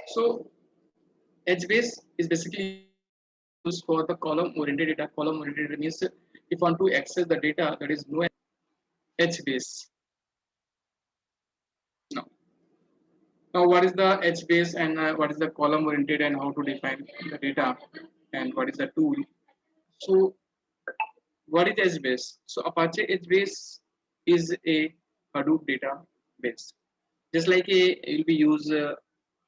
So HBase is basically used for the column oriented data. Column oriented data means if you want to access the data, that is no HBase. Now, now what is the HBase and what is the column oriented and how to define the data and what is the tool? So what is HBase? So Apache HBase is a Hadoop database. Just like you'll be use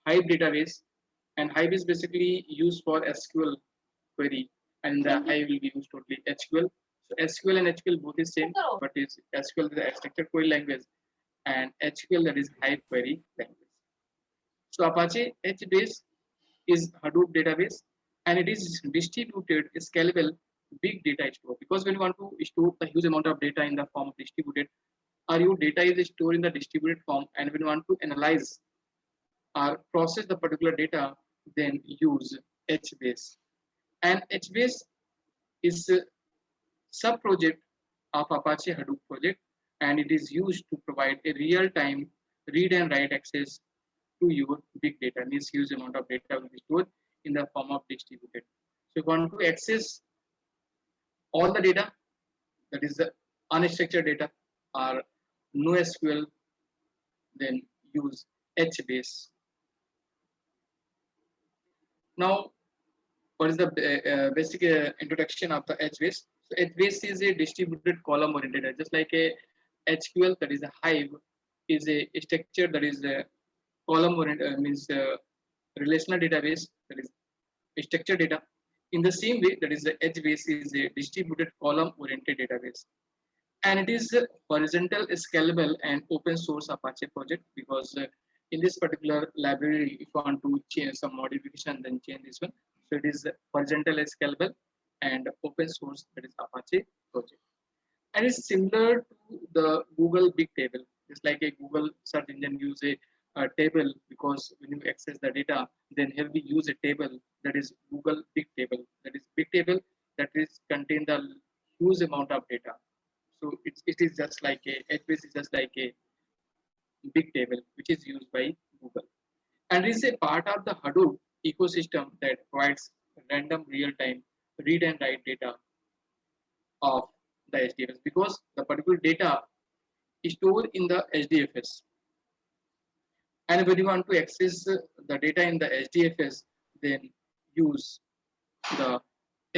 Hive database, and Hive is basically used for SQL query, and the Hive will be used totally HQL. So SQL and HQL both is same, but is SQL the structured query language, and HQL that is Hive query language. So Apache HBase is Hadoop database, and it is distributed, scalable big data store. Because when you want to store a huge amount of data in the form of distributed, or your data is stored in the distributed form, and when you want to analyze or process the particular data, then use HBase. And HBase is a sub project of Apache Hadoop project, and it is used to provide a real-time read and write access to your big data. Means huge amount of data will be stored in the form of distributed. So if you want to access all the data, that is the unstructured data or NoSQL, then use HBase. Now, what is the basic introduction of the HBase? So HBase is a distributed column oriented, just like a HQL, that is a Hive, is a structure that is a column oriented, means relational database, that is structured data. In the same way, that is the HBase is a distributed column oriented database, and it is a horizontal, scalable, and open source Apache project. Because in this particular library, if you want to change some modification, then change this one. So it is horizontal, scalable, and open source, that is Apache project. And it's similar to the Google Big Table. It's like a Google search engine use a table, because when you access the data, then here we use a table, that is Google Big Table. That is big table that is contain the huge amount of data. So it is just like a HBase is just like a big table which is used by Google, and is a part of the Hadoop ecosystem that provides random real-time read and write data of the HDFS, because the particular data is stored in the HDFS, and when you want to access the data in the HDFS, then use the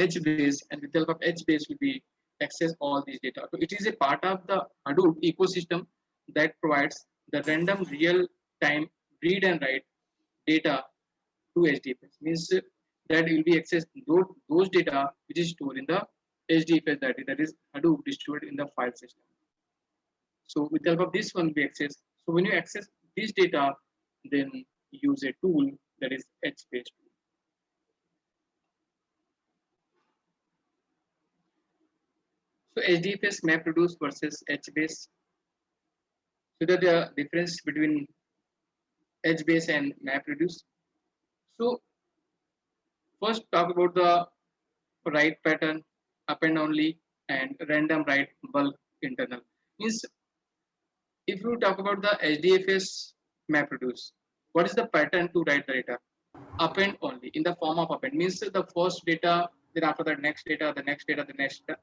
HBase, and with the help of HBase will be access all these data. So it is a part of the Hadoop ecosystem that provides the random real-time read and write data to HDFS. Means that will be accessed those data which is stored in the HDFS, that is Hadoop distributed in the file system. So with the help of this one we access. So when you access this data, then use a tool, that is HBase tool. So HDFS MapReduce versus HBase. So that the difference between HBase and MapReduce. So first talk about the write pattern, append only, and random write bulk internal. Means if you talk about the HDFS MapReduce, what is the pattern to write the data? Append only, in the form of append. Means the first data, then after that next data, the next data, the next data.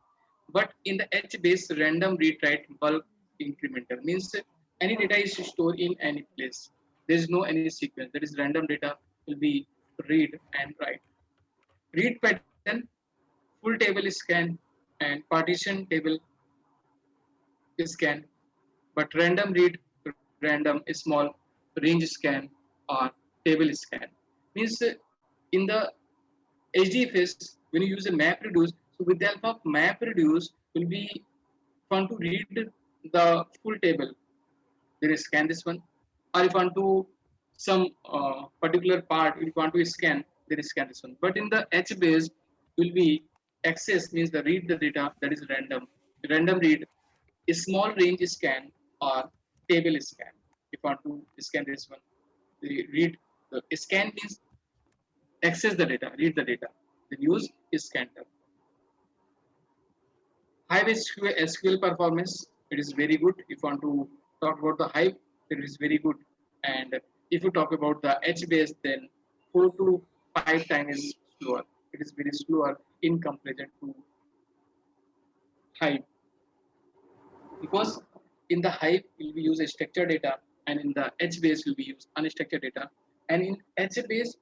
But in the HBase, random read write bulk incremental, means any data is stored in any place. There is no any sequence. That is random data will be read and write. Read pattern, full table is scanned, and partition table is scanned. But random read, random is small, range scan, or table is scanned. Means in the HDFS, when you use a MapReduce, so with the help of MapReduce, will be want to read the full table, there is scan this one, or if you want to some particular part, if you want to scan, there is scan this one. But in the HBase, will be access, means the read the data, that is random. Random read is small range scan or table scan. If you want to scan this one, the read the scan means access the data, read the data. Then use is scan term. Hive SQL performance, it is very good. If you want to talk about the Hive, it is very good. And if you talk about the H base, then 4 to 5 times is slower. It is very slower in comparison to Hive, because in the Hive will be use structured data, and in the H base will be use unstructured data, and in H base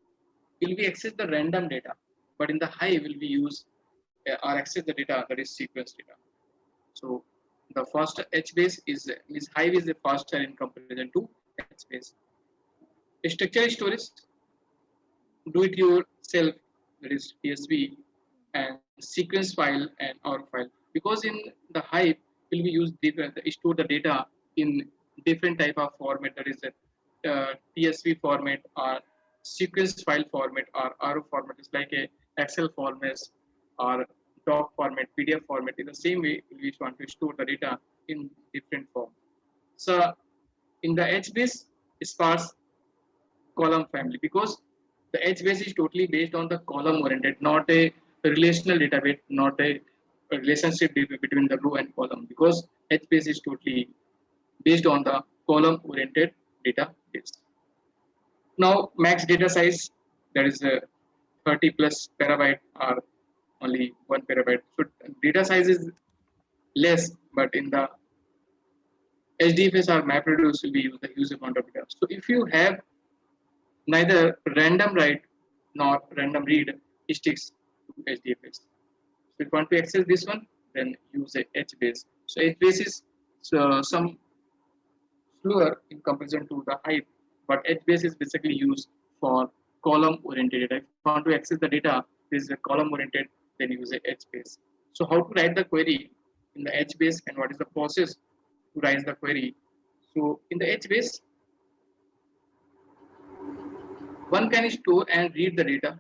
will be access the random data, but in the Hive will be use or access the data that is sequence data. So the first H base is Hive is the faster in comparison to H base. Structured storage, do it yourself, that is TSV, and sequence file and R file, because in the Hive will be used different store the data in different type of format, that is a TSV format or sequence file format or R format. Is like a Excel format or doc format, PDF format. In the same way, we want to store the data in different form. So in the HBase sparse column family, because the HBase is totally based on the column oriented, not a relational database, not a relationship between the row and column, because HBase is totally based on the column oriented database. Now max data size, that is a 30 plus terabyte or only 1 terabyte. So data size is less, but in the HDFS or MapReduce will be used the huge amount of data. So if you have neither random write nor random read sticks to HDFS. So if you want to access this one, then use a HBase. So HBase is some slower in comparison to the Hive, but HBase is basically used for column oriented data. If you want to access the data, this is a column oriented, then use a HBase. So how to write the query in the HBase and what is the process to write the query? So in the HBase, one can store and read the data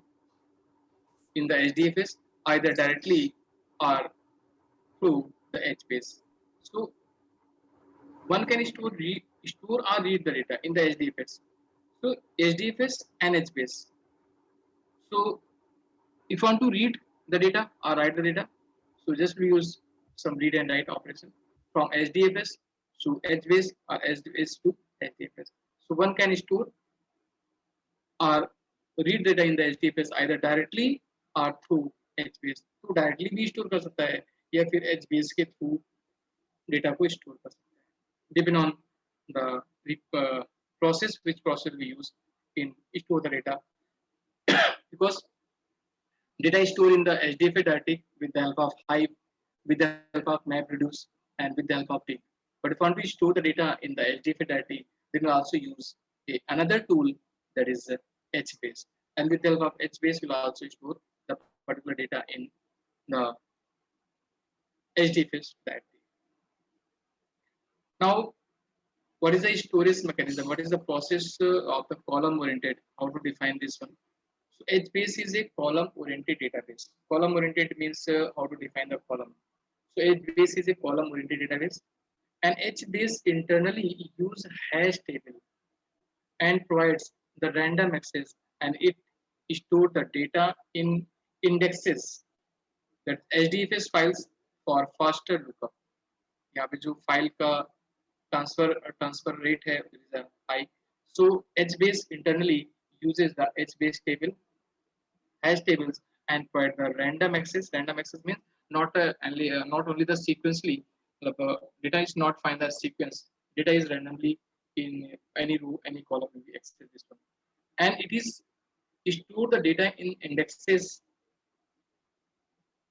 in the HDFS either directly or through the HBase. So one can store or read the data in the HDFS. So HDFS and HBase. So if you want to read the data or write the data, so just we use some read and write operation from HDFS to HBase or HBase to HDFS. So one can store or read data in the HDFS either directly or through HBase. तो directly भी store कर सकता है या फिर HBase के through data को store कर सकता है, depend on the process, which process we use in store the data, because data is stored in the HDFS directly with the help of Hive, with the help of MapReduce, and with the help of Tick. But if you want to store the data in the HDFS directly, then we also use another tool, that is HBase. And with the help of HBase, we'll also store the particular data in the HDFS directly. Now, what is the storage mechanism? What is the process of the column oriented? How to define this one? So HBase is a column oriented database. Column oriented means how to define the column. So HBase is a column oriented database, and HBase internally use hash table and provides the random access, and it store the data in indexes, that HDFS files for faster lookup. यहाँ पे जो file का transfer rate है, it is a high. So HBase internally uses the HBase table, hash tables, and provide the random access. Random access means not only the sequentially, data is not find the sequence. Data is randomly in any row, any column will be access this one, and it is store the data in indexes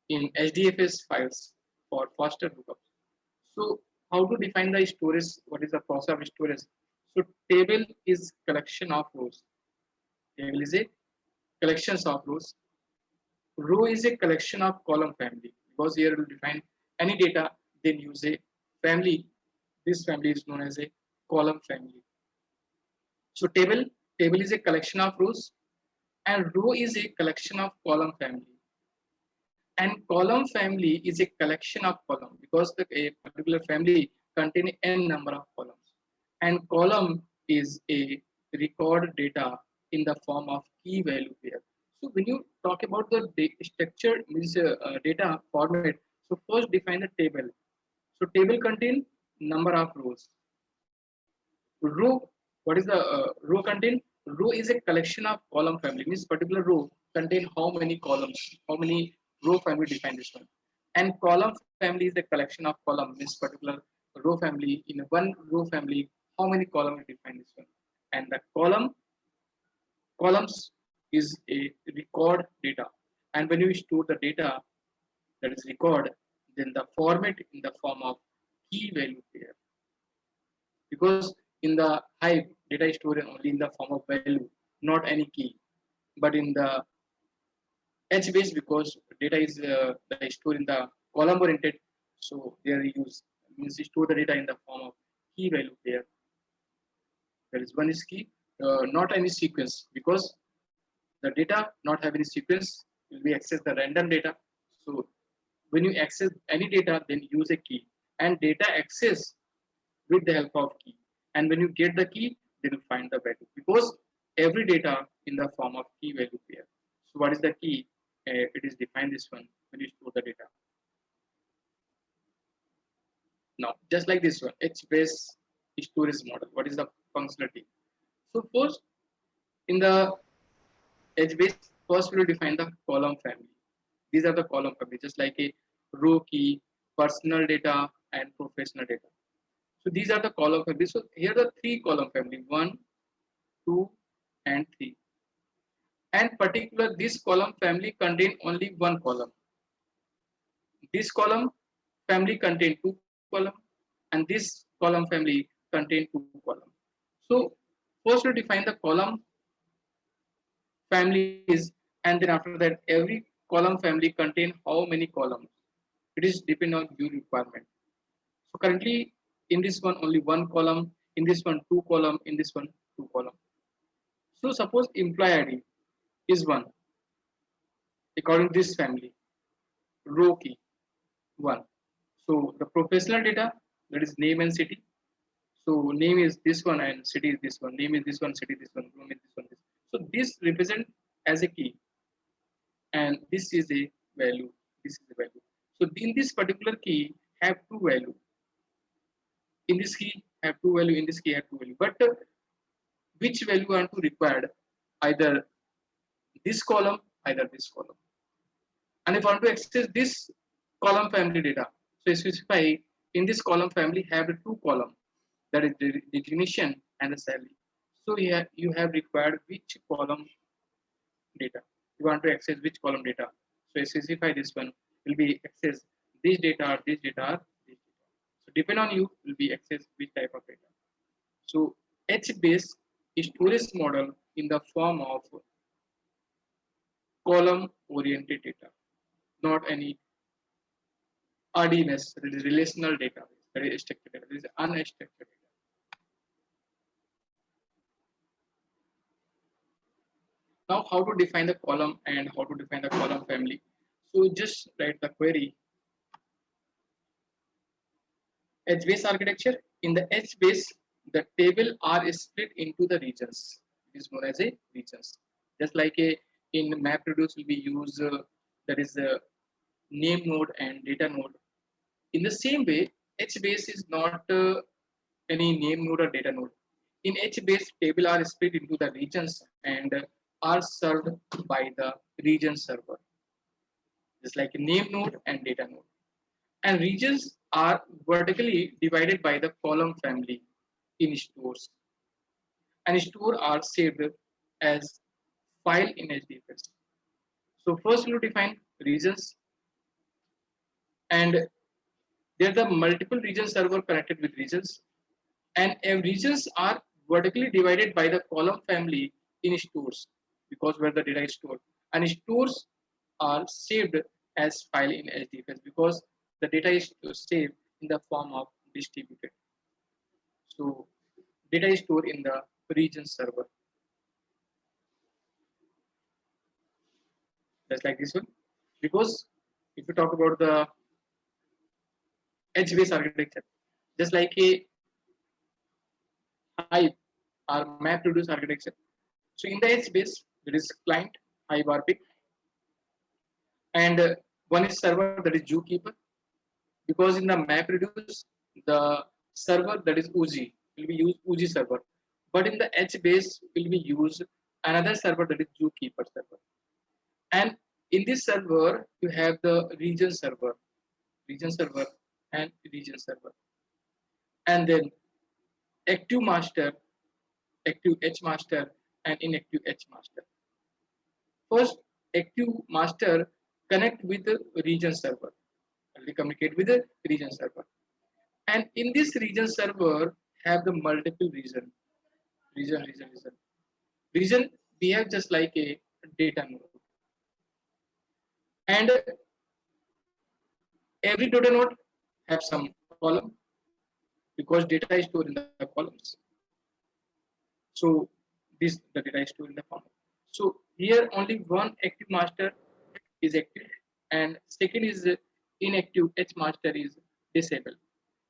in HDFS files for faster lookups. So how to define the storage? What is the process of storage? So table is collection of rows. Table is a collections of rows. Row is a collection of column family, because here we will define any data, then use a family. This family is known as a column family. So table is a collection of rows, and row is a collection of column family. And column family is a collection of column, because a particular family contains n number of columns, and column is a record data in the form of key value pair. So when you talk about the structured means data format, so first define the table. So table contain number of rows. Row, What is the row contain? Row is a collection of column family. Means particular row contain how many columns, how many row family define this one. And column family is a collection of column. Means particular row family in one row family, how many columns define this one. And the columns is a record data. And when you store the data that is record, then the format in the form of key value pair. Because in the Hive, data is stored only in the form of value, not any key. But in the HBase, because data is stored in the column oriented, so there use means store the data in the form of key value pair. There is one is key, not any sequence, because the data not have any sequence will be access the random data. So when you access any data, then use a key, and data access with the help of key. And when you get the key, then you find the value, because every data in the form of key value pair. So what is the key? It is defined this one when you store the data. Now, just like this one, HBase storage model. What is the functionality? So first, in the HBase, first we will define the column family. These are the column family, just like a row key, personal data, and professional data. So these are the column family. So here are the three column family: 1, 2, and 3. And particular, this column family contain only one column. This column family contain two column, and this column family contain two column. So first we define the column families, and then after that every column family contain how many columns. It is depend on your requirement. So currently in this one only one column, in this one two column, in this one two column. So suppose employee ID is one according to this family, row key one. So the professional data, that is name and city. So name is this one and city is this one. Name is this one, city this one, room is this one. This. So this represent as a key, and this is a value. This is a value. So in this particular key have two value. In this key have two value. In this key have two value. But which value are to required? Either this column, either this column. And if I want to access this column family data, so specify in this column family have the two column, that is the designation and the salary. So here you have required which column data. You want to access which column data. So specify this one will be access this data, this data, this data. So depend on you will be access which type of data. So HBase storage model in the form of column oriented data, not any RDNS, that is relational database, that is structured data, that is unstructured data. Now, how to define the column and how to define the column family. So just write the query. HBase architecture. In the HBase, the table are split into the regions. It is known as a regions. Just like in MapReduce will be used, that is a name node and data node. In the same way, HBase is not any name node or data node. In HBase, table are split into the regions and are served by the region server, just like a name node and data node. And regions are vertically divided by the column family in stores. And store are saved as file in HDFS. So first we will define regions, and there are the multiple region server connected with regions, and regions are vertically divided by the column family in stores, because where the data is stored, and stores are saved as file in HDFS because the data is saved in the form of distributed. So data is stored in the region server, just like this one. Because if you talk about the HBase architecture, just like a Hive or MapReduce architecture. So in the HBase, there is client Hive RPIC, and one is server, that is Zookeeper. Because in the MapReduce, the server, that is Uji, will be used Uji server. But in the HBase will be used another server, that is Zookeeper server. And in this server, you have the region server and region server. And then active master, active H master, and inactive H master. First, active master connect with the region server. We communicate with the region server. And in this region server have the multiple region. Region behave just like a data node. And every data node have some column because data is stored in the columns. So this the data is stored in the form. So here only one active master is active and second is inactive H master is disabled.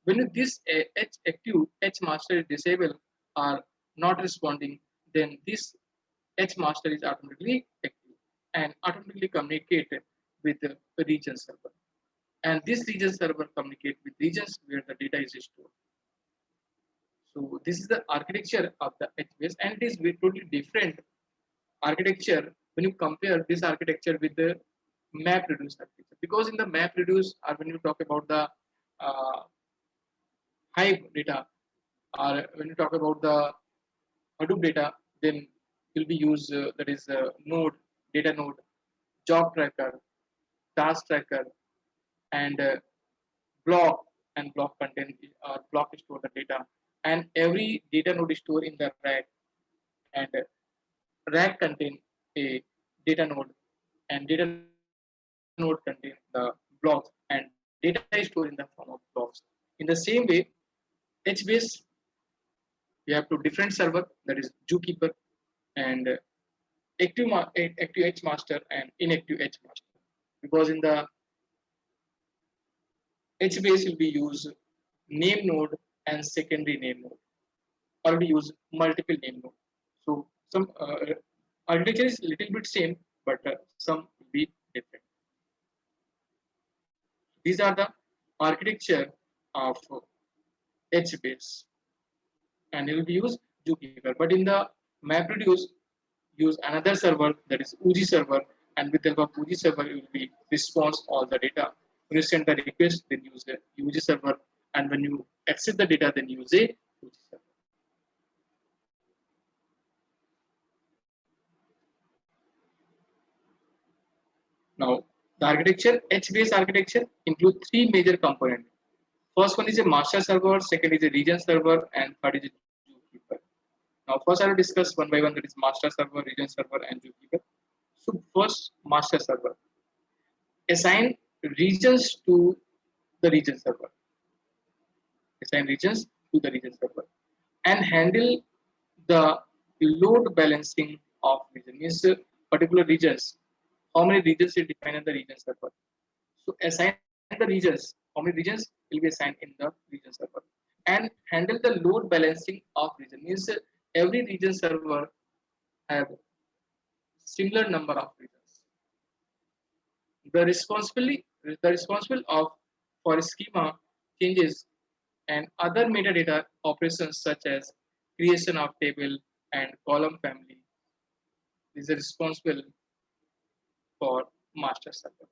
When this H active H master is disabled or not responding, then this H master is automatically active and automatically communicate with the region server. And this region server communicate with regions where the data is stored. So this is the architecture of the HBase, and it is totally different architecture when you compare this architecture with the MapReduce architecture. Because in the MapReduce, or when you talk about the uh, Hive data, or when you talk about the Hadoop data, then will be used that is node, data node, job tracker, task tracker, and block and block content or block store the data. And every data node is stored in the rack, and rack contain a data node, and data node contain the blocks, and data is stored in the form of blocks. In the same way, HBase we have two different server, that is Zookeeper and active H master and inactive H master. Because in the HBase will be used name node and secondary name node, or we use multiple name node. So some architecture is little bit same, but some will be different. These are the architecture of HBase, and it will be used Zookeeper. But in the MapReduce, use another server, that is UG server, and with the help of UG server, you will be response all the data. When you send the request, then use the UG server, and when you accept the data, then use a UG server. Now, the architecture, HBase architecture includes three major components. First one is a master server, second is a region server, and third is a zookeeper. Now, first I will discuss one by one, that is master server, region server, and zookeeper. So, first, master server. Assign regions to the region server. Assign regions to the region server. And handle the load balancing of region. Means particular regions. How many regions is defined in the region server. So assign the regions. How many regions will be assigned in the region server, and handle the load balancing of region. Means every region server have similar number of regions. The responsible of for schema changes and other metadata operations such as creation of table and column family is responsible for master server.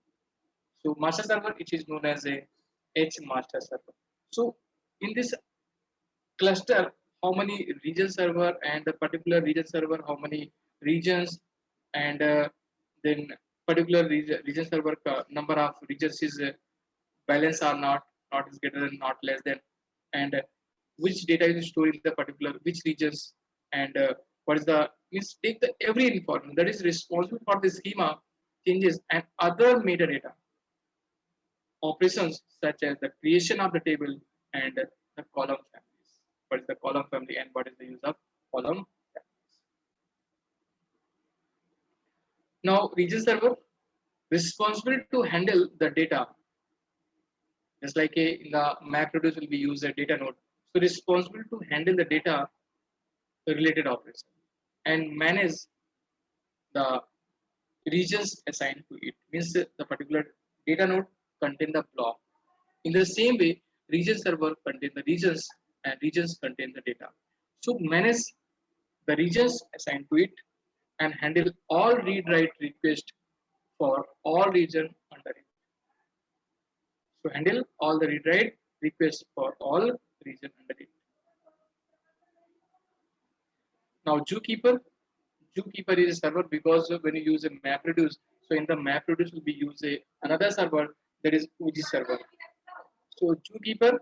So master server, which is known as a H master server. So in this cluster, how many region server and the particular region server, how many regions, and then particular region server number of regions is balance or not is greater than, not less than, and which data is stored in the particular which regions, and what is the means take the every information that is responsible for the schema changes and other metadata operations such as the creation of the table and the column families. What is the column family and what is the use of column families? Now, region server responsible to handle the data, just like in the MapReduce will be used a data node. So responsible to handle the data related operation and manage the regions assigned to it. Means the particular data node contain the block. In the same way, region server contain the regions and regions contain the data. So manage the regions assigned to it, and handle all read-write requests for all region under it. So handle all the read-write requests for all region under it. Now Zookeeper is a server because when you use a MapReduce, so in the MapReduce will be use another server that is UG server. So Zookeeper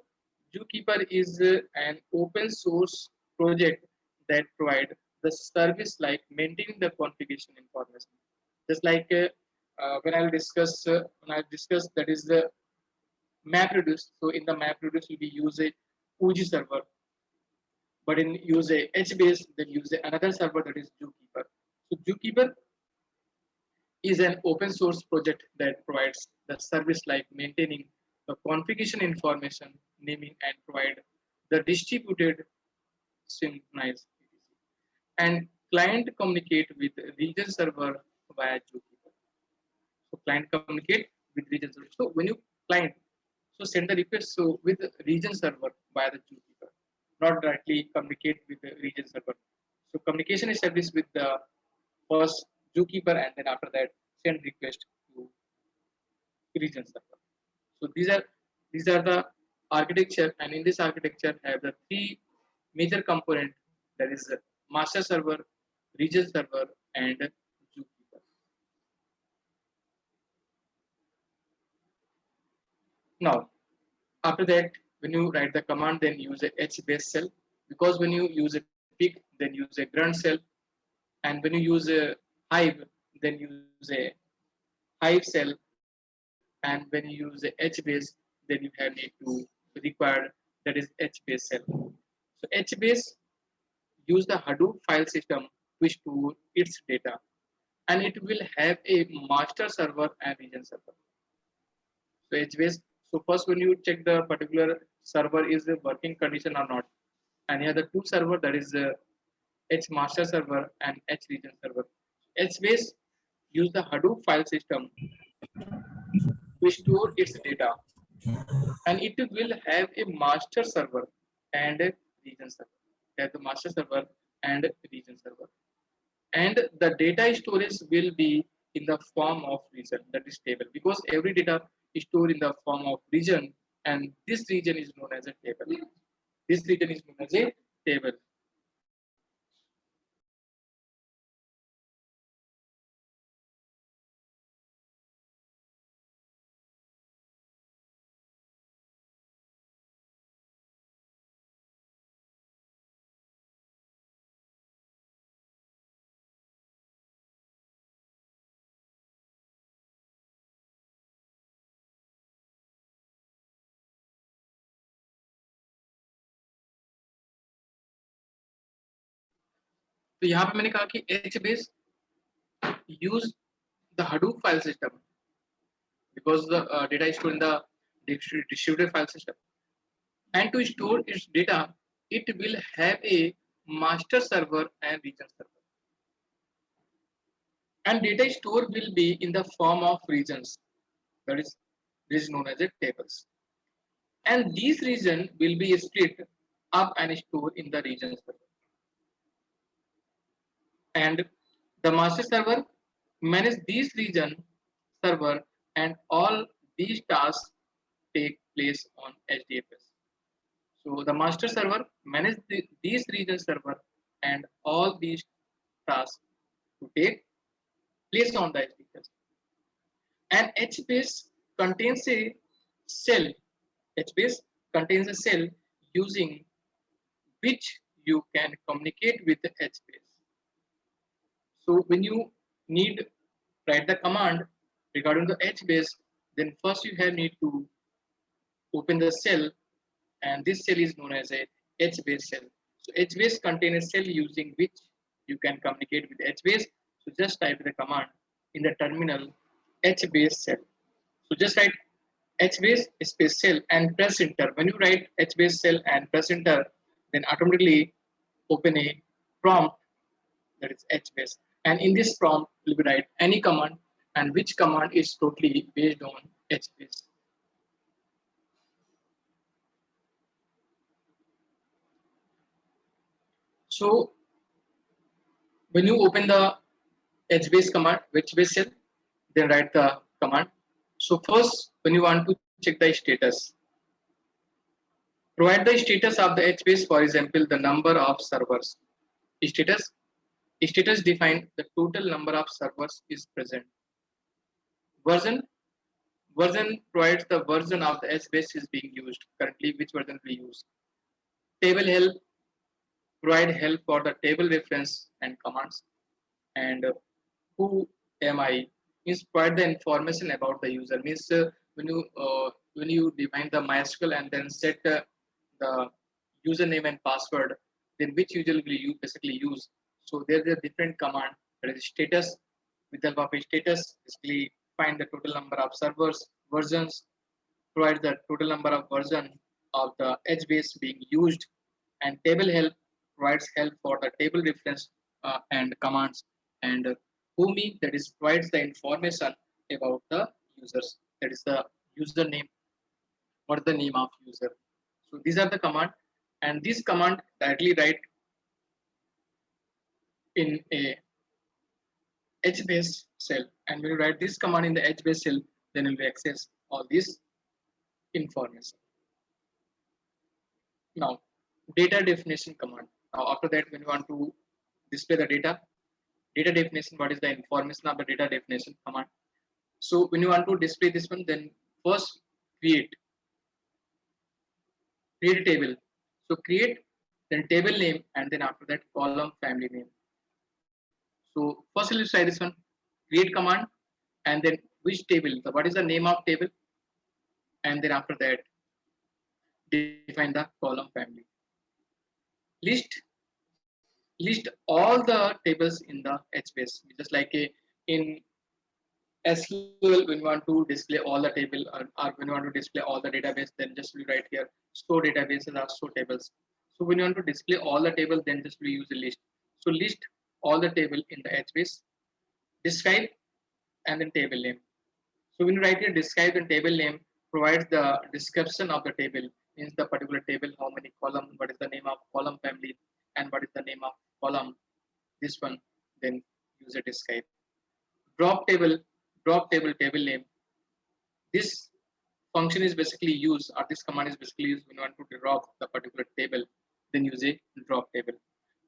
is an open source project that provide the service like maintaining the configuration information. Just like when I discuss that is the MapReduce. So in the MapReduce will be use a UG server, but in use a HBase then use another server that is Zookeeper. So Zookeeper is an open source project that provides the service like maintaining the configuration information, naming and provide the distributed synchronized and client communicate with region server via Zookeeper. So client communicate with region server. So when you client so send the request so with the region server via the Zookeeper, not directly communicate with the region server. So communication is established with the first Zookeeper and then after that send request to region server. So these are the architecture, and in this architecture have the three major component, that is master server, region server, and Zookeeper. Now after that, when you write the command, then use a HBase cell, because when you use a pig, then use a grunt cell, and when you use a hive, then use a hive cell, and when you use a HBase, then you have need to require that is HBase cell. So HBase use the Hadoop file system to store its data, and it will have a master server and region server. So HBase. So first, when you check the particular server is the working condition or not, and here the two server, that is H master server and H region server. HBase use the Hadoop file system to store its data, and it will have a master server and a region server. Have the master server and region server, and the data storage will be in the form of region, that is table, because every data is stored in the form of region, and this region is known as a table. This region is known as a table. तो यहाँ पे मैंने कहा कि HBase use the Hadoop file system because the data is stored in the distributed file system, and to store its data, it will have a master server and region server, and data store will be in the form of regions, that is this is known as a tables, and these region will be split up and stored in the region server, and the master server manage these region server, and all these tasks take place on HDFS. So the master server manage these region server, and all these tasks to take place on the HDFS. And HBase contains a cell. HBase contains a cell using which you can communicate with the HBase. So when you need write the command regarding the HBase, then first you have need to open the cell, and this cell is known as a HBase cell. So HBase contains a cell using which you can communicate with HBase. So just type the command in the terminal HBase cell. So just write HBase space cell and press enter. When you write HBase cell and press enter, then automatically open a prompt, that is HBase. And in this prompt, will be write any command, and which command is totally based on HBase. So When you open the HBase command, HBase shell, then write the command. So first, when you want to check the status, provide the status of the HBase, for example, the number of servers. Status, status define the total number of servers is present. Version, version provides the version of the HBase is being used. Currently, which version we use. Table help, provide help for the table reference and commands. And who am I means provide the information about the user. Means when you define the MySQL and then set the username and password, then which user will you basically use. So there's a different command that is status. With the help of a status, basically find the total number of servers, versions, provide the total number of version of the HBase being used, and table help provides help for the table reference and commands, and whomey that is provides the information about the users, that is the username or the name of user. So these are the command, and this command directly write in a HBase cell, and when you write this command in the HBase cell, then you will access all this information. Now, data definition command. Now, after that, when you want to display the data definition, what is the information of the data definition command? So, when you want to display this one, then first create a table. So, create, then table name, and then after that, column family name. So, first let's try this one, create command, and then which table, so what is the name of table, and then after that, define the column family. List all the tables in the HBase, just like in SQL. When you want to display all the table, or when you want to display all the database, then just we write here store databases or store tables. So when you want to display all the table, then just we use a list. So list all the table in the HBase, describe, and then table name. So when you write here describe and table name, provides the description of the table, means the particular table, how many column, what is the name of column family, and what is the name of column. This one, then use a describe. Drop table, table name. This function is basically used, or this command is basically used when you want to drop the particular table, then use a drop table.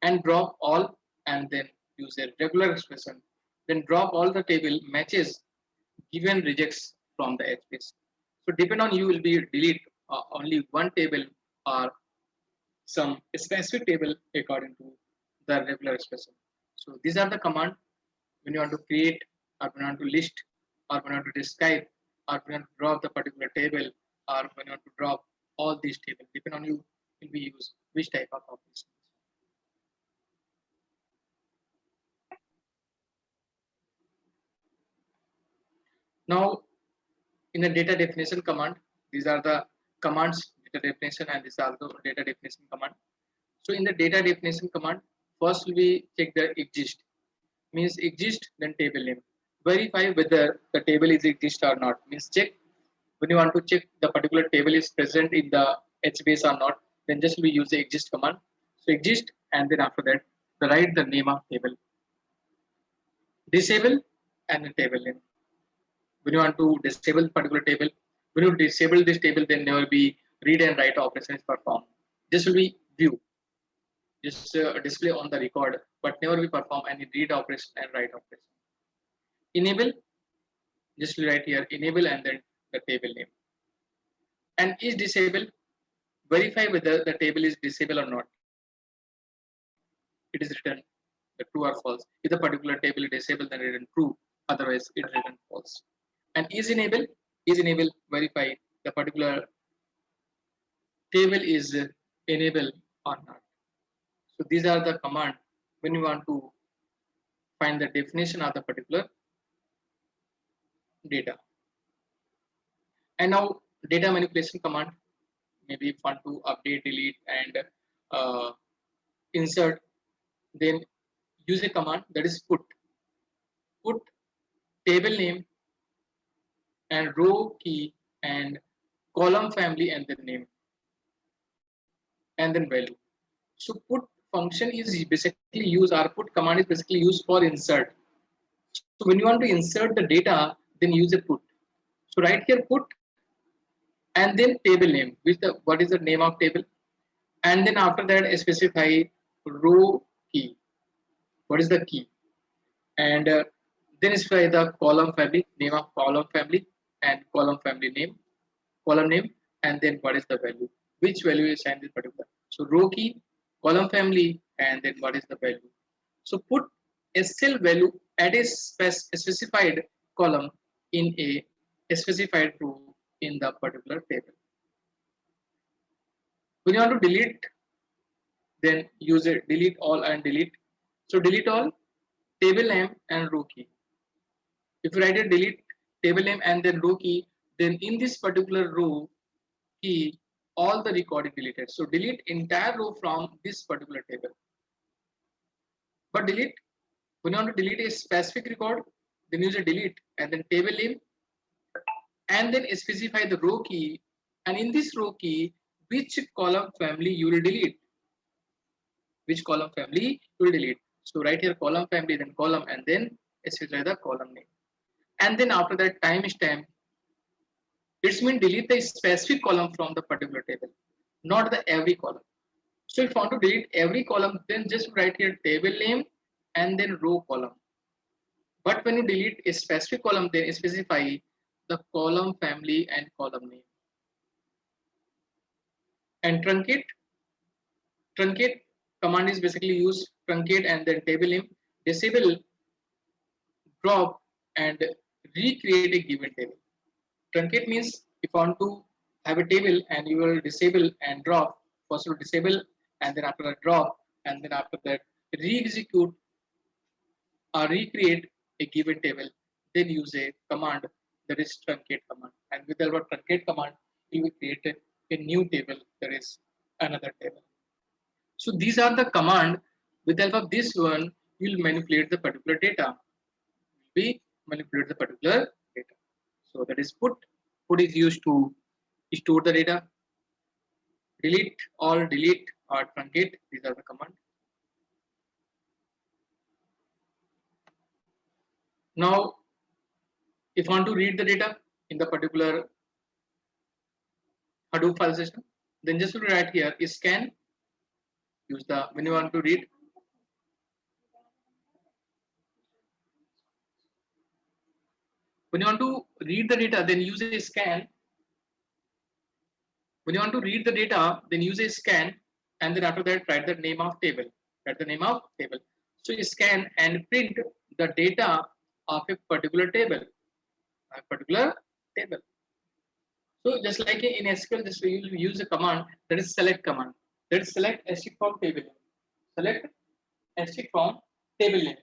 And drop all, and then use a regular expression. Then drop all the table matches given rejects from the HBase. So depend on you will be delete only one table or some specific table according to the regular expression. So these are the command when you want to create, or when you want to list, or when you want to describe, or when you want to drop the particular table, or when you want to drop all these tables. Depend on you will be use which type of operation. Now in the data definition command, these are the commands, data definition, and this are the data definition command. So in the data definition command, first we check the exist, means exist, then table name. Verify whether the table is exist or not, means check when you want to check the particular table is present in the HBase or not, then just we use the exist command. So exist, and then after that, write the name of table, disable, and the table name. When you want to disable particular table, when you disable this table, then there will be read and write operations performed. This will be view, just display on the record, but never will perform any read operation and write operation. Enable, just write here enable, and then the table name. And is disabled, verify whether the table is disabled or not. It is written the true or false. If the particular table is disabled, then it is true, otherwise it is written false. And is enable, verify the particular table is enabled or not. So these are the command when you want to find the definition of the particular data. And now data manipulation command, maybe if want to update, delete, and insert, then use a command that is put table name and row key and column family and then name and then value. So put function is basically used, our put command is basically used for insert. So when you want to insert the data, then use a put. So right here put and then table name, what is the name of table, and then after that specify row key, what is the key, and then specify the column family, name of column family, and column family name, column name, and then what is the value, which value is assigned this particular. So row key, column family, and then what is the value. So put a cell value at a specified column in a specified row in the particular table. When you want to delete, then use it delete all and delete. So delete all, table name and row key. If you write a delete table name and then row key, then in this particular row key, all the record is deleted. So delete entire row from this particular table. But delete, when you want to delete a specific record, then use a delete and then table name and then specify the row key, and in this row key which column family you will delete, which column family you will delete. So right here column family, then column, and then specify the column name, and then after that timestamp, it's mean delete the specific column from the particular table, not the every column. So if you want to delete every column, then just write here table name and then row column. But when you delete a specific column, then specify the column family and column name. And truncate command is basically use truncate and then table name, disable, drop, and recreate a given table. Truncate means if you want to have a table and you will disable and drop, first you disable and then after that drop, and then after that re-execute or recreate a given table, then use a command that is truncate command. And with the truncate command, you will create a new table, that is another table. So these are the command. With the help of this one, you will manipulate the particular data. We manipulate the particular data. So that is put. Put is used to store the data. Delete, all, delete, or truncate. These are the command. Now, if you want to read the data in the particular Hadoop file system, then just write here is scan. Use the when you want to read. When you want to read the data, then use a scan. When you want to read the data, then use a scan, and then after that write the name of table. Write the name of table. So you scan and print the data of a particular table. A particular table. So just like in SQL, just we will use a command that is select command. That is select strict from table. Select strict from table name.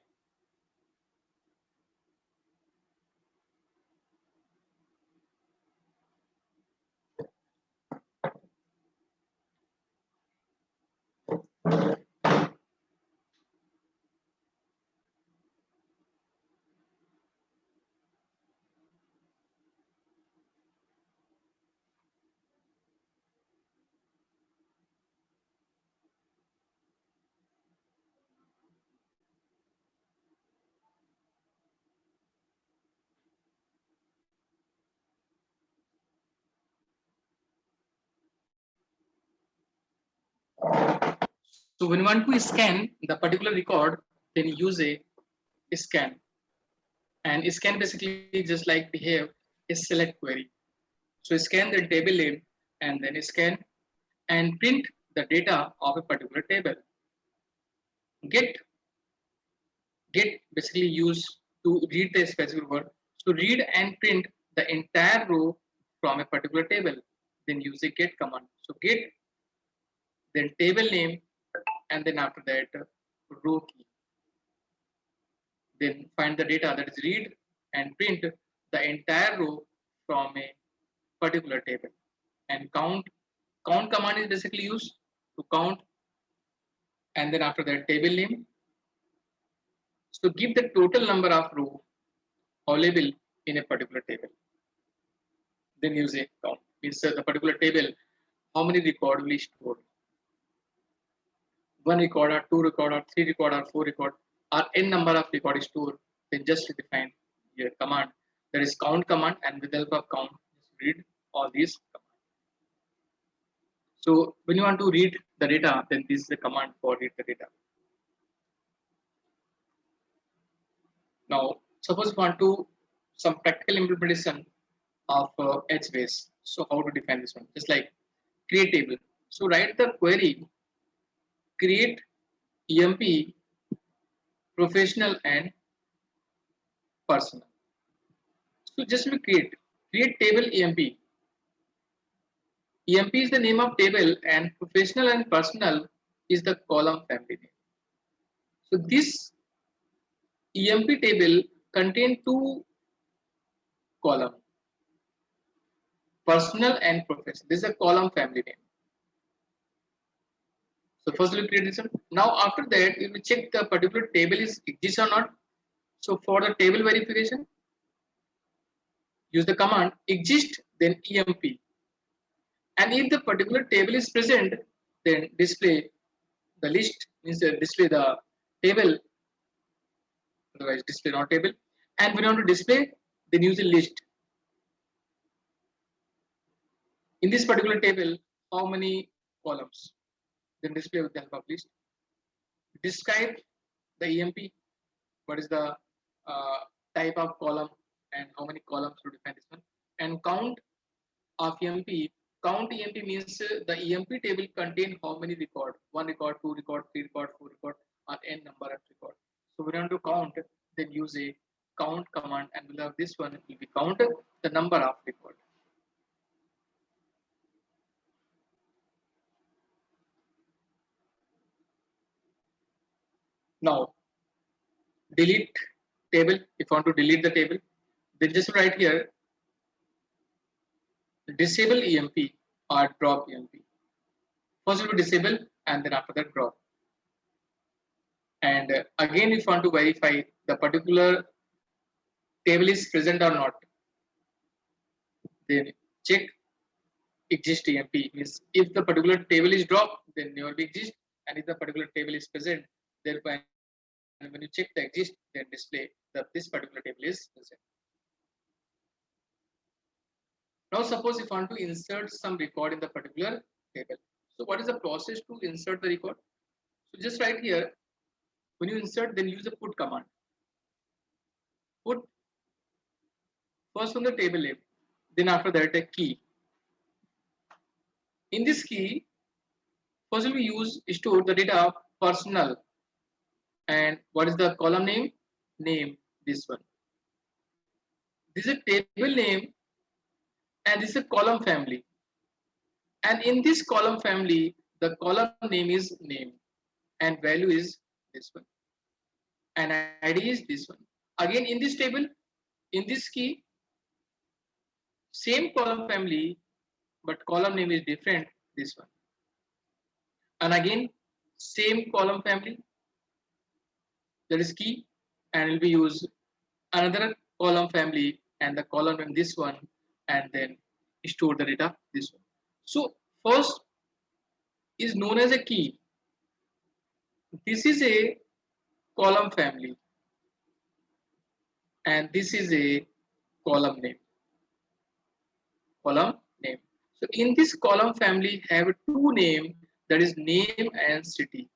So when you want to scan the particular record, then use a scan. And scan basically just like behave a select query. So scan the table name and then scan and print the data of a particular table. Get basically used to read the specific word. So read and print the entire row from a particular table. Then use a get command. So get, then table name, and then after that row key. Then find the data, that is read and print the entire row from a particular table. And count command is basically used to count, and then after that table name. So give the total number of row available in a particular table. Then use a count. Means the particular table, how many record will be stored. one record or two record or three record or four record or n number of record is stored, then just define your command. There is count command, and with the help of count, just read all these commands. So when you want to read the data, then this is the command for read the data. Now, suppose you want to some practical implementation of HBase. So how to define this one? Just like create table. So write the query create EMP professional and personal. So just we create table EMP. EMP is the name of table and professional and personal is the column family name. So this EMP table contain two columns, personal and professional. This is a column family name. So first we'll create this one. Now after that we will check the particular table is exists or not. So for the table verification, use the command exist then EMP. And if the particular table is present, then display the list, means display the table, otherwise display not table. And when you want to display, then use the list. In this particular table, how many columns? Then display with the help of list. Describe the EMP, what is the type of column and how many columns to define this one. And count of EMP. Count EMP means the EMP table contain how many record? One record, two record, three record, four record, or n number of record. So we want to count, then use a count command, and we'll have this one will be count the number of record. Now delete table. If you want to delete the table, then just write here disable EMP or drop EMP. First will be disable and then after that drop. And again, if you want to verify the particular table is present or not, then check exist EMP. Means if the particular table is dropped, then never be exist, and if the particular table is present, thereby and when you check the exist, then display that this particular table is present. Now suppose if you want to insert some record in the particular table. So what is the process to insert the record? So just right here, when you insert, then use the put command. Put first on the table name, then after that a key. In this key, first we use store the data personal, and what is the column name? Name, this one. This is a table name and this is a column family. And in this column family, the column name is name and value is this one. And ID is this one. Again, in this table, in this key, same column family, but column name is different, this one. And again, same column family, that is key, and will be used another column family and the column name this one, and then store the data this one. So first is known as a key. This is a column family and this is a column name. Column name. So in this column family have two name, that is name and city.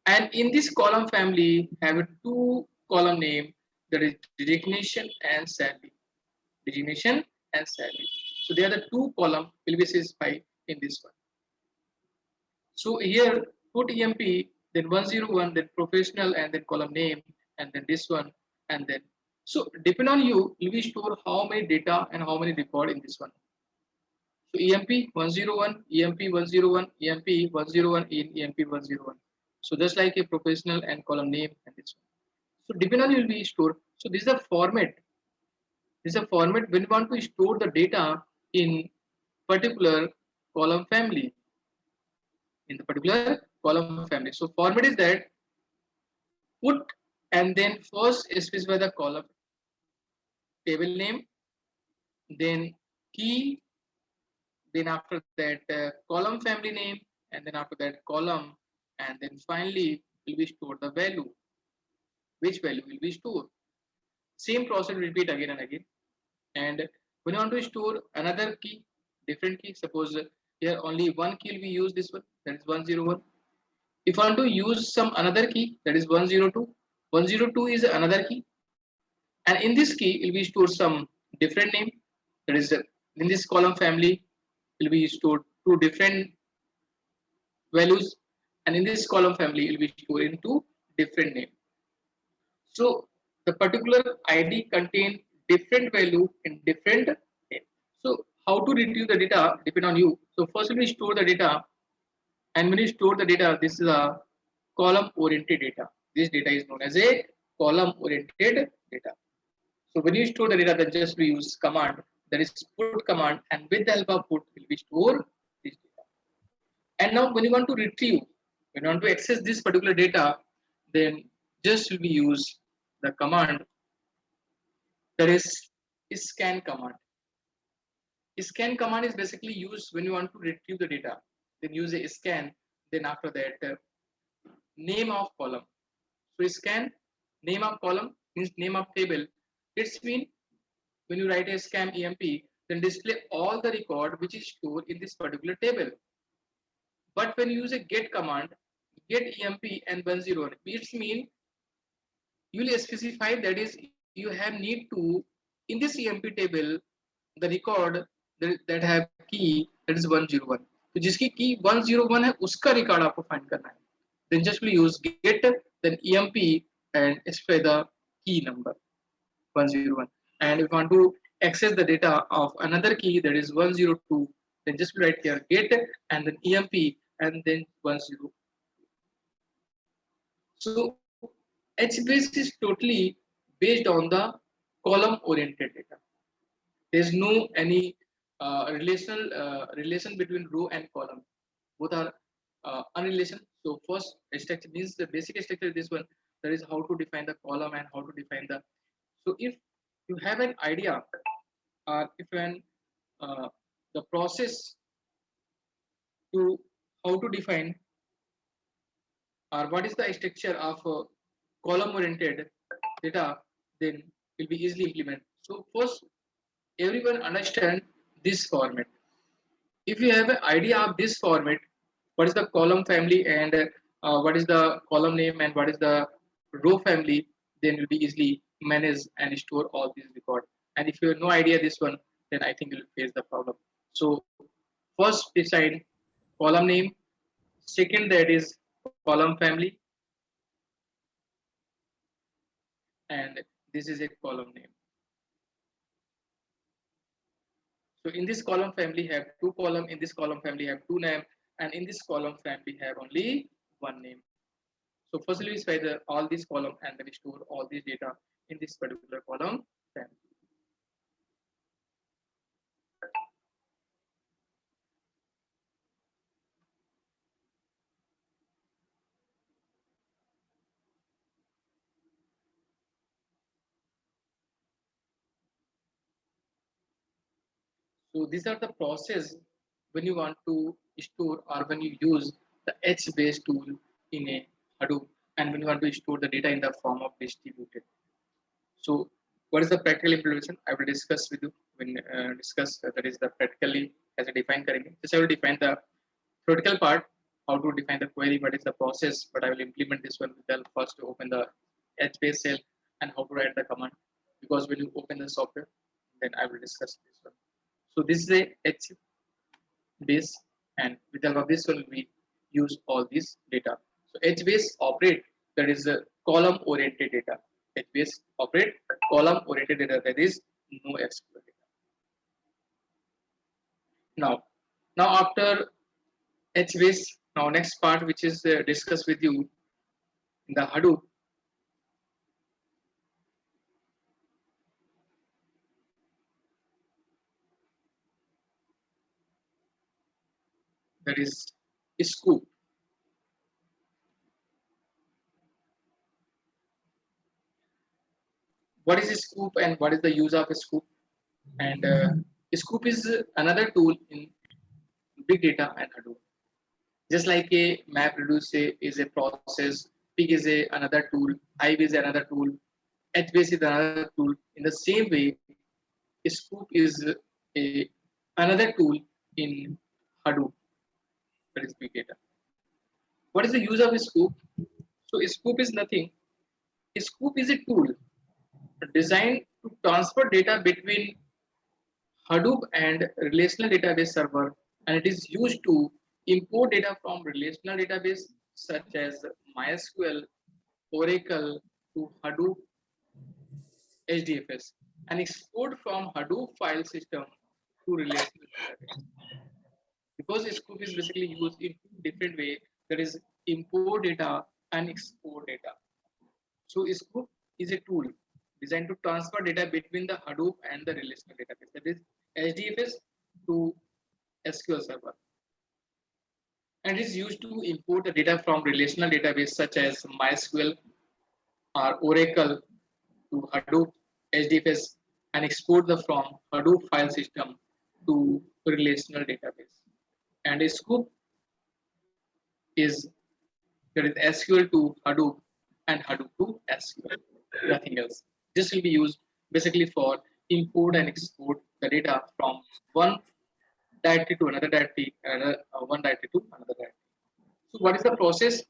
And in this column family have two column name, that is designation and salary. Designation and salary. So they are the two column will be specified in this one. So here put EMP, then 101, then professional, and then column name, and then this one, and then so depend on you, will be store how many data and how many record in this one. So EMP 101, EMP 101, EMP 101 in EMP 101. So just like a professional and column name and this one. So depend on you will be stored. So this is a format. This is a format when you want to store the data in particular column family. In the particular column family. So format is that put and then first specify the column table name, then key, then after that column family name, and then after that column, and then finally will be stored the value. Which value will be stored? Same process repeat again and again. And when you want to store another key, different key, suppose here only one key will be used, this one, that is 101. If you want to use some another key, that is 102, 102 is another key, and in this key will be stored some different name, that is in this column family will be stored two different values, and in this column family will be stored into different name. So the particular id contain different value in different name. So how to retrieve the data depend on you. So first we store the data, and when you store the data, this is a column oriented data. This data is known as a column oriented data. So when you store the data, then just we use command, that is put command, and with the help of put will be store this data. And now when you want to retrieve, when you want to access this particular data, then just will be use the command, that is scan command. Scan command is basically used when you want to retrieve the data. Then use a scan, then after that name of column. So scan name of column means name of table. It's mean when you write a scan emp, then display all the record which is stored in this particular table. But when you use a get command, get emp and 101, it mean you will specify, that is you have need to in this emp table the record that have key, that is 101. तो जिसकी की 101 है उसका record आपको find करना है. Then just will use get, then emp, and specify the key number 101. And if you want to access the data of another key, that is 102, then just write here get and then emp and then 10. So HBase is totally based on the column oriented data. There's no any relation between row and column. Both are unrelation. So first structure means the basic structure is this one, that is how to define the column and how to define the. So if you have an idea, or if the process to how to define or what is the structure of column oriented data, then will be easily implemented. So first everyone understand this format. If you have an idea of this format, what is the column family and what is the column name and what is the row family, then will be easily manage and store all these record. And if you have no idea this one, then I think you'll face the problem. So first decide column name, second that is column family, and this is a column name. So in this column family have two column, in this column family have two name, and in this column family have only one name. So firstly we specify all these column and then store all this data in this particular column family. So these are the process when you want to store or when you use the HBase tool in a Hadoop, and when you want to store the data in the form of distributed. So what is the practical implementation? I will discuss with you when discuss that is the practically as a define करेंगे. Just I will define the theoretical part, how to define the query, what is the process, but I will implement this one. Then first to open the HBase cell and how to write the command, because when you open the software, then I will discuss this one. So this is a HBase, and with the help of this one we use all this data. So HBase operate, that is a column oriented data. HBase operate column oriented data, that is no SQL data. Now after HBase, now next part which is discussed with you in the Hadoop. That is scoop. What is a scoop and what is the use of a scoop? And scoop is another tool in big data and Hadoop. Just like a MapReduce is a process, Pig is another tool, Hive is another tool, HBase is another tool. In the same way, Scoop is a another tool in Hadoop, that is big data. What is the use of a Scoop? So Scoop is nothing. Scoop is a tool designed to transfer data between Hadoop and relational database server, and it is used to import data from relational database such as MySQL, Oracle to Hadoop HDFS, and export from Hadoop file system to relational database. Because Scoop is basically used in two different ways, that is import data and export data. So Scoop is a tool designed to transfer data between the Hadoop and the relational database, that is HDFS to SQL Server, and is used to import the data from relational database such as MySQL or Oracle to Hadoop HDFS and export the from Hadoop file system to relational database. And a scoop is there is SQL to Hadoop and Hadoop to SQL, nothing else. This will be used basically for import and export the data from one directory to another directory, one directory to another directory. So what is the process?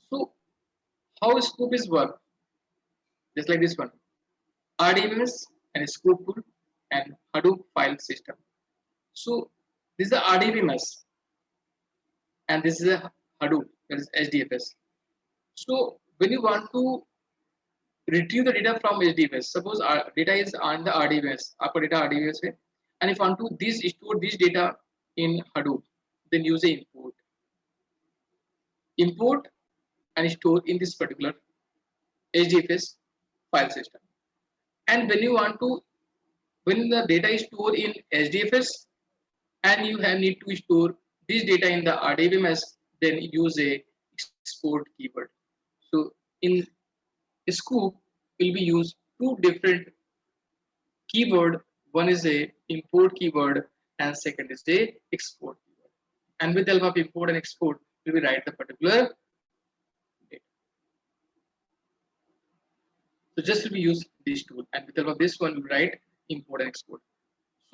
So how scoop is work? Just like this one, RDBMS and scoop tool and Hadoop file system. So this is the RDBMS and this is a Hadoop, that is HDFS. So when you want to retrieve the data from HDFS, suppose our data is on the RDBMS, आपका data RDBMS है, and if you want to store this data in Hadoop, then use a import and store in this particular HDFS file system. And when you want to, when the data is stored in HDFS and you have need to store this data in the RDBMS, then use a export keyword. So in Scoop will be used two different keyword. One is a import keyword and second is a export keyword. And with the help of import and export, we will write the particular data. So just we use this tool, and with the help of this one, we write import and export.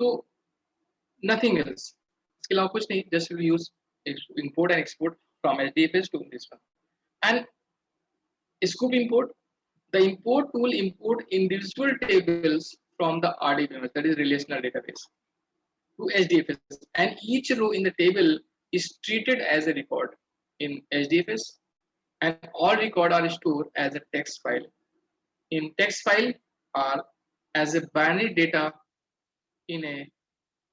So nothing else. इसके अलावा कुछ नहीं. Just we use import and export from HDFS to this one. And Scoop import, the import tool import individual tables from the RDBMS, that is relational database, to HDFS, and each row in the table is treated as a record in HDFS, and all record are stored as a text file. In text file are as a binary data in a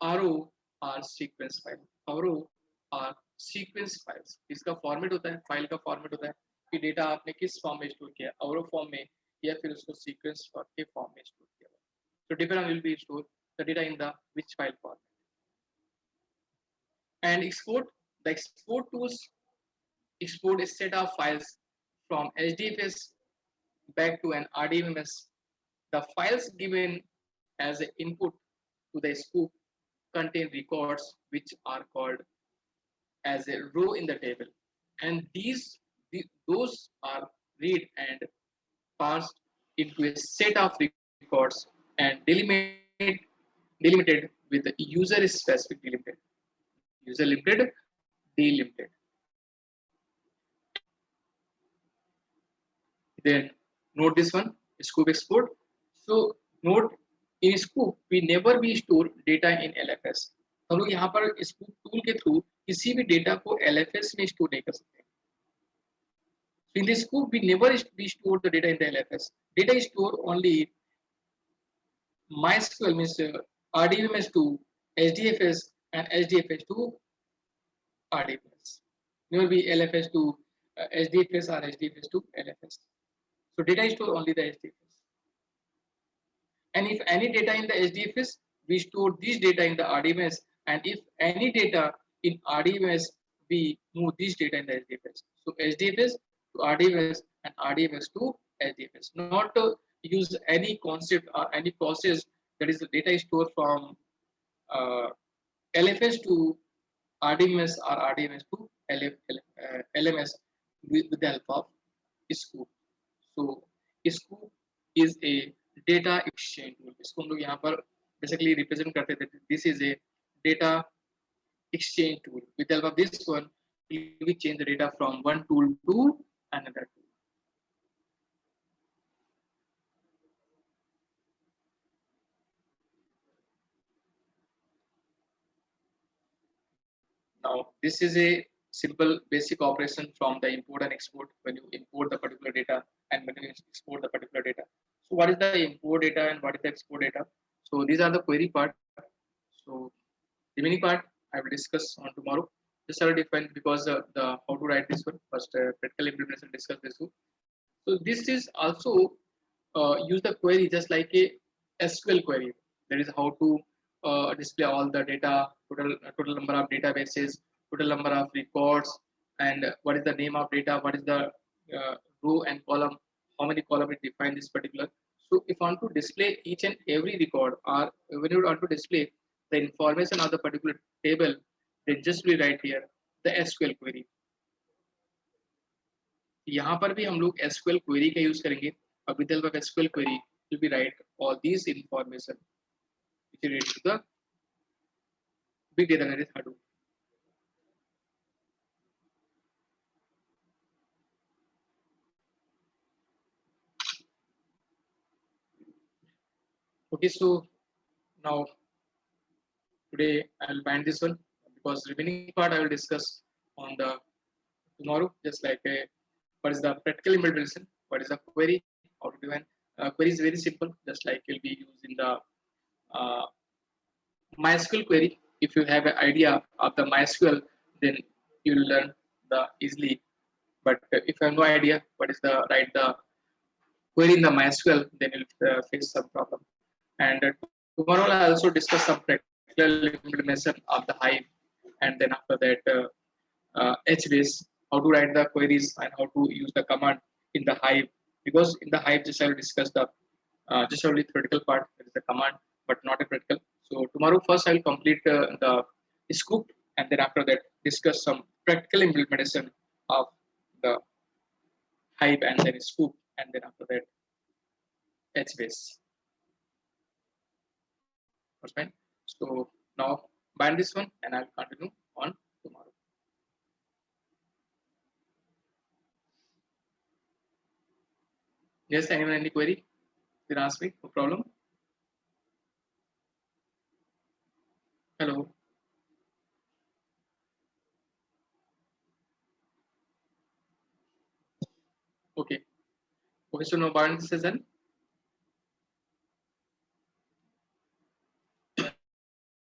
RO or sequence file. RO or sequence files. इसका format होता है, file का format होता है कि data आपने किस form में स्टोर किया, औरो फॉर्म में या फिर उसको सीक्वेंस के फॉर्म में स्टोर किया. So depending on will be stored the data in the which file format. And export, the export tools export a set of files from HDFS back to an RDBMS. The files given as an input to the scoop contain records which are called as a row in the table, and those are read and parsed into a set of records and delimited with the user specific delimited, user limited, delimited. Then note this one, scoop export. So note in scoop we never be store data in LFS. हम लोग यहाँ पर scoop tool के through किसी भी data को LFS में store नहीं कर सकते. So in this scoop we never we store the data in the LFS. Data is stored only MySQL means RDBMS to HDFS and HDFS to RDBMS. Never be LFS to HDFS or HDFS to LFS. So data is stored only the HDFS. And if any data in the HDFS, we store this data in the RDBMS, and if any data in RDBMS, we move this data in the HDFS. So HDFS to RDBMS and RDBMS to HDFS. Not to use any concept or any process that is the data is stored from LFS to RDBMS or RDBMS to LMS with the help of Scoop. So Scoop is a data exchange tool. इसको हम लोग यहाँ पर basically represent करते थे. This is a data exchange tool. With the help of this one, we change the data from one tool to another tool. Now, this is a simple basic operation from the import and export when you import the particular data and when you export the particular data. So, what is the import data and what is the export data? So, these are the query part. So, remaining part I will discuss on tomorrow. Just I will define because the how to write this one first. Practical implementation discuss this one. So, this is also use the query just like a SQL query. That is how to display all the data, total number of databases, total number of records, and what is the name of data, what is the row and column, how many column it define this particular. So if I want to display each and every record, or when you want to display the information of the particular table, then just we write here the SQL query. यहाँ पर भी हम लोग SQL query का use करेंगे. With the help of SQL query, will be write all these information which is related to the big data analysis Hadoop. Okay, so now today I'll bind this one because remaining part I will discuss on the tomorrow. Just like what is the practical implementation, what is the query, how to define. Query is very simple, just like you'll be using the uh, MySQL query. If you have an idea of the MySQL, then you will learn the easily. But if you have no idea what is the write the query in the MySQL, then you'll face some problem. And tomorrow I'll also discuss some practical implementation of the Hive, and then after that HBase, how to write the queries and how to use the command in the Hive. Because in the Hive, just I will discuss the just only theoretical part, that is the command, but not a practical. So tomorrow first I will complete the scoop, and then after that discuss some practical implementation of the Hive and then scoop, and then after that HBase. That's fine. So now bind this one, and I'll continue on tomorrow. Yes, anyone any query? You can ask me, no problem. Hello. Okay. Okay, so now bind this is done.